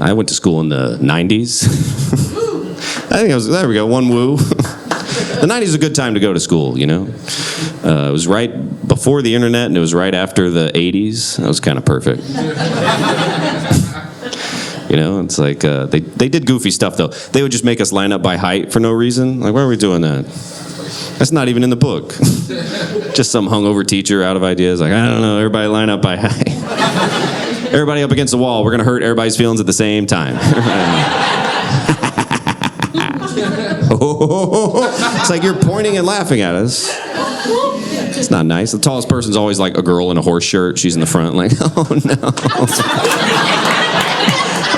I went to school in the 90s. I think there we go, one woo. The 90s is a good time to go to school, you know? It was right before the internet, and it was right after the 80s. That was kind of perfect. You know, it's like, they did goofy stuff, though. They would just make us line up by height for no reason. Like, why are we doing that? That's not even in the book. Just some hungover teacher out of ideas. Like, I don't know, everybody line up by height. Everybody up against the wall. We're going to hurt everybody's feelings at the same time. It's like you're pointing and laughing at us. It's not nice. The tallest person's always like a girl in a horse shirt. She's in the front like, oh no.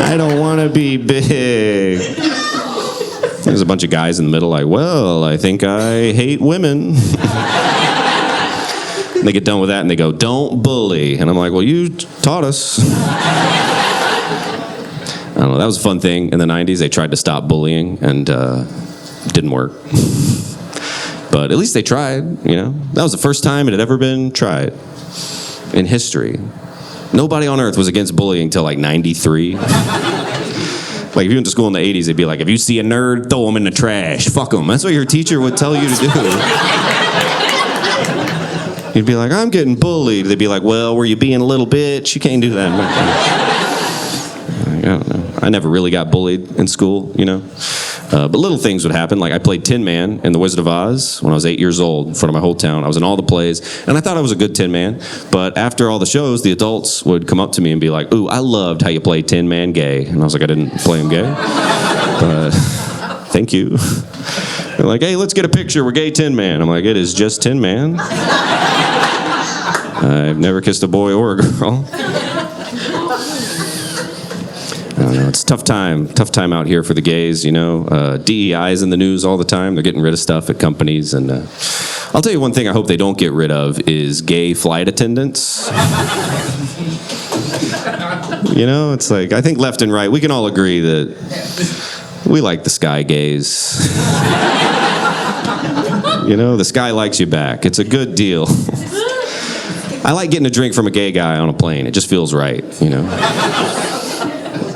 I don't want to be big. There's a bunch of guys in the middle like, well, I think I hate women. And they get done with that and they go, don't bully. And I'm like, well, you taught us. I don't know, that was a fun thing in the 90s. They tried to stop bullying and it didn't work. But at least they tried, you know. That was the first time it had ever been tried in history. Nobody on earth was against bullying until like 93. Like if you went to school in the 80s, they'd be like, if you see a nerd, throw him in the trash. Fuck him. That's what your teacher would tell you to do. You'd be like, I'm getting bullied. They'd be like, well, were you being a little bitch? You can't do that. I don't know. I never really got bullied in school, you know. But little things would happen. Like I played Tin Man in The Wizard of Oz when I was 8 years old in front of my whole town. I was in all the plays, and I thought I was a good Tin Man. But after all the shows, the adults would come up to me and be like, ooh, I loved how you played Tin Man gay. And I was like, I didn't play him gay. But thank you. They're like, hey, let's get a picture. We're gay Tin Man. I'm like, it is just Tin Man. I've never kissed a boy or a girl. I don't know, it's a tough time out here for the gays, you know. DEI is in the news all the time. They're getting rid of stuff at companies. And I'll tell you one thing I hope they don't get rid of is gay flight attendants. You know, it's like, I think left and right, we can all agree that we like the sky gays. You know, the sky likes you back. It's a good deal. I like getting a drink from a gay guy on a plane. It just feels right, you know.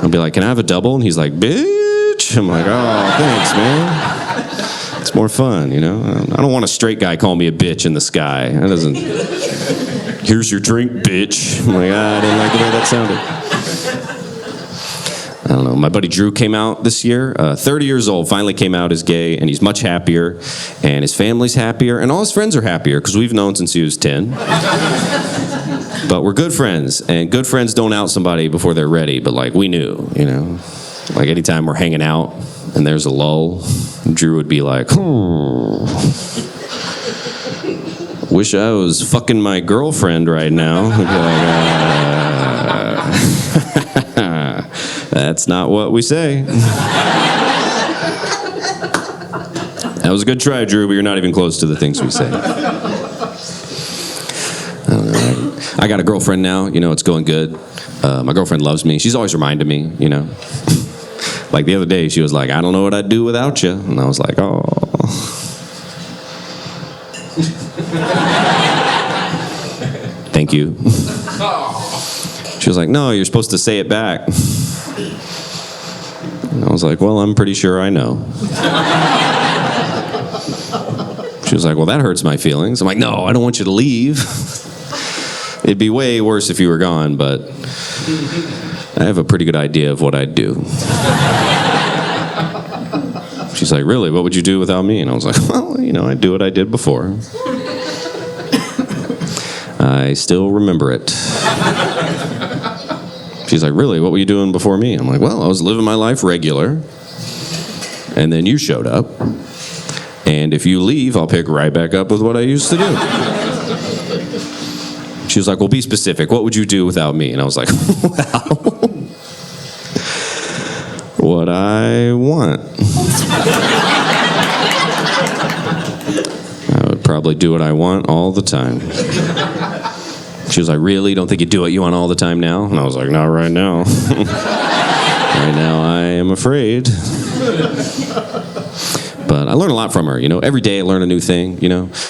I'll be like, can I have a double? And he's like, bitch. I'm like, oh, thanks, man. It's more fun, you know. I don't want a straight guy call me a bitch in the sky. That doesn't. Here's your drink, bitch. I'm like, I didn't like the way that sounded. I don't know. My buddy Drew came out this year, 30 years old, finally came out as gay, and he's much happier, and his family's happier, and all his friends are happier, because we've known since he was 10. But we're good friends, and good friends don't out somebody before they're ready, but like we knew, you know. Like anytime we're hanging out and there's a lull, Drew would be like, wish I was fucking my girlfriend right now. He'd be like, that's not what we say. That was a good try, Drew, but you're not even close to the things we say. I don't know. I got a girlfriend now, you know, it's going good. My girlfriend loves me. She's always reminded me, you know. Like the other day, she was like, I don't know what I'd do without you. And I was like, oh. Thank you. She was like, no, you're supposed to say it back. And I was like, well, I'm pretty sure I know. She was like, well, that hurts my feelings. I'm like, no, I don't want you to leave. It'd be way worse if you were gone, but I have a pretty good idea of what I'd do. She's like, really? What would you do without me? And I was like, well, you know, I'd do what I did before. I still remember it. She's like, really? What were you doing before me? I'm like, well, I was living my life regular, and then you showed up, and if you leave, I'll pick right back up with what I used to do. She was like, well, be specific. What would you do without me? And I was like, well, what I want. I would probably do what I want all the time. She was like, really? Don't think you do what you want all the time now? And I was like, not right now. Right now, I am afraid. But I learned a lot from her, Every day I learn a new thing,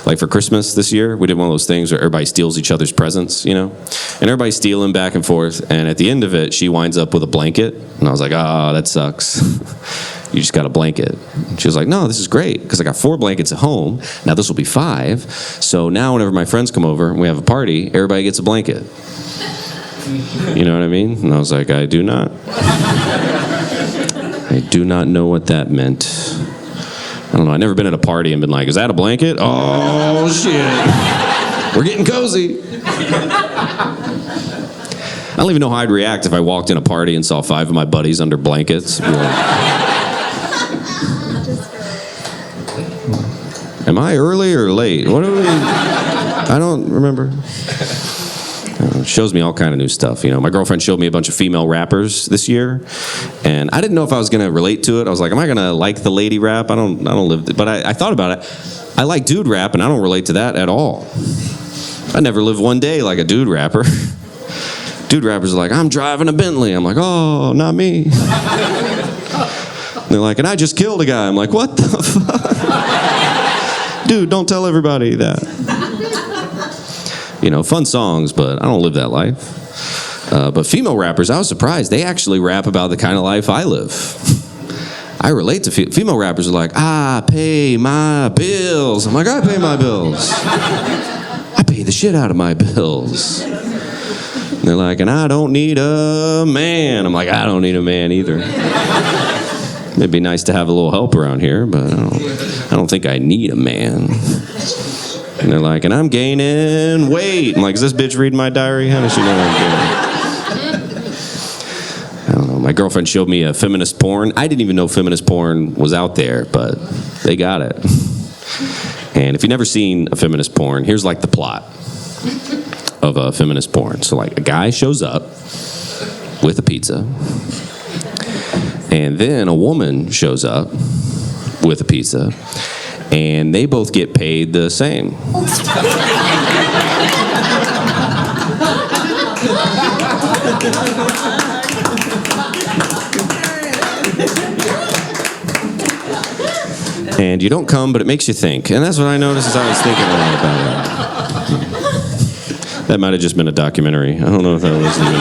Like for Christmas this year, we did one of those things where everybody steals each other's presents, And everybody's stealing back and forth. And at the end of it, she winds up with a blanket. And I was like, that sucks. You just got a blanket. She was like, no, this is great, because I got 4 blankets at home. Now this will be 5. So now whenever my friends come over and we have a party, everybody gets a blanket. You know what I mean? And I was like, I do not. I do not know what that meant. I don't know. I've never been at a party and been like, is that a blanket? Oh, shit. We're getting cozy. I don't even know how I'd react if I walked in a party and saw 5 of my buddies under blankets. Am I early or late? What are we? I don't remember. It shows me all kind of new stuff. My girlfriend showed me a bunch of female rappers this year, and I didn't know if I was going to relate to it. I was like, am I going to like the lady rap? I don't live. But I thought about it. I like dude rap, and I don't relate to that at all. I never lived one day like a dude rapper. Dude rappers are like, I'm driving a Bentley. I'm like, oh, not me. And they're like, and I just killed a guy. I'm like, what the fuck? Dude, don't tell everybody that. Fun songs, but I don't live that life. But female rappers, I was surprised. They actually rap about the kind of life I live. I relate to female rappers are like, I pay my bills. I'm like, I pay my bills. I pay the shit out of my bills. And they're like, and I don't need a man. I'm like, I don't need a man either. It'd be nice to have a little help around here, but I don't think I need a man. And they're like, and I'm gaining weight. I'm like, is this bitch reading my diary? How does she know I'm gaining? I don't know. My girlfriend showed me a feminist porn. I didn't even know feminist porn was out there, but they got it. And if you've never seen a feminist porn, here's like the plot of a feminist porn. So like a guy shows up with a pizza, and then a woman shows up with a pizza, and they both get paid the same. And you don't come, but it makes you think. And that's what I noticed as I was thinking a lot about it. That might have just been a documentary. I don't know if that was even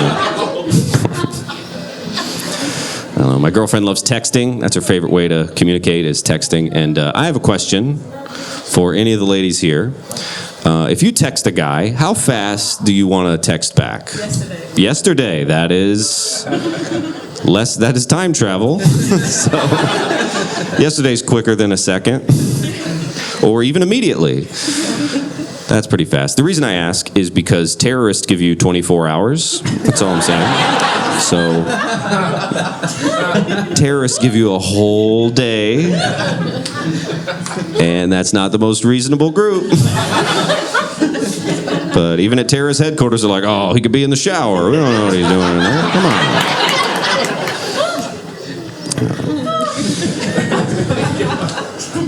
I don't know. My girlfriend loves texting. That's her favorite way to communicate is texting. And I have a question for any of the ladies here. If you text a guy, how fast do you want to text back? Yesterday. That is time travel. So yesterday's quicker than a second, or even immediately. That's pretty fast. The reason I ask is because terrorists give you 24 hours. That's all I'm saying. So terrorists give you a whole day, and that's not the most reasonable group. But even at terrorist headquarters, they're like, oh, he could be in the shower. We don't know what he's doing in there. Come on.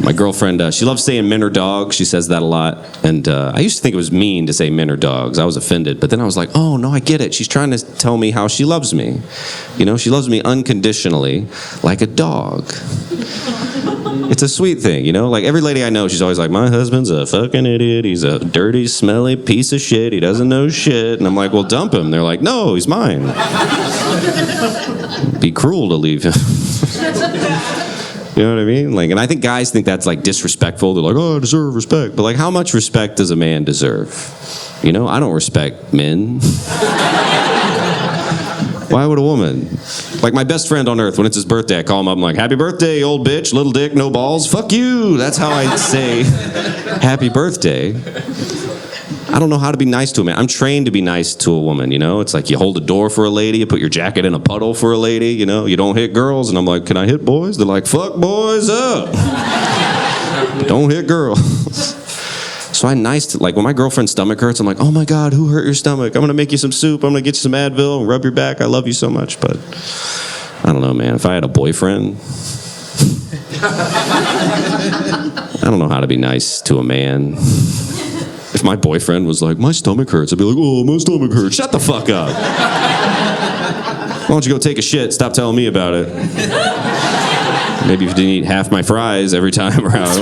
My girlfriend, she loves saying men are dogs. She says that a lot. And I used to think it was mean to say men are dogs. I was offended. But then I was like, oh, no, I get it. She's trying to tell me how she loves me. You know, she loves me unconditionally, like a dog. It's a sweet thing, you know? Like, every lady I know, she's always like, my husband's a fucking idiot. He's a dirty, smelly piece of shit. He doesn't know shit. And I'm like, well, dump him. They're like, no, he's mine. It'd be cruel to leave him. You know what I mean? Like, and I think guys think that's like disrespectful. They're like, oh, I deserve respect. But like, how much respect does a man deserve? You know, I don't respect men. Why would a woman? Like my best friend on earth, when it's his birthday, I call him up, I'm like, happy birthday, old bitch, little dick, no balls, fuck you. That's how I say happy birthday. I don't know how to be nice to a man. I'm trained to be nice to a woman, you know? It's like you hold a door for a lady, you put your jacket in a puddle for a lady, you know? You don't hit girls. And I'm like, can I hit boys? They're like, fuck boys up. Don't hit girls. So I'm nice to, like, when my girlfriend's stomach hurts, I'm like, oh my God, who hurt your stomach? I'm going to make you some soup. I'm going to get you some Advil and rub your back. I love you so much. But I don't know, man. If I had a boyfriend, I don't know how to be nice to a man. If my boyfriend was like, my stomach hurts, I'd be like, oh, my stomach hurts. Shut the fuck up. Why don't you go take a shit? Stop telling me about it. Maybe if you didn't eat half my fries every time around.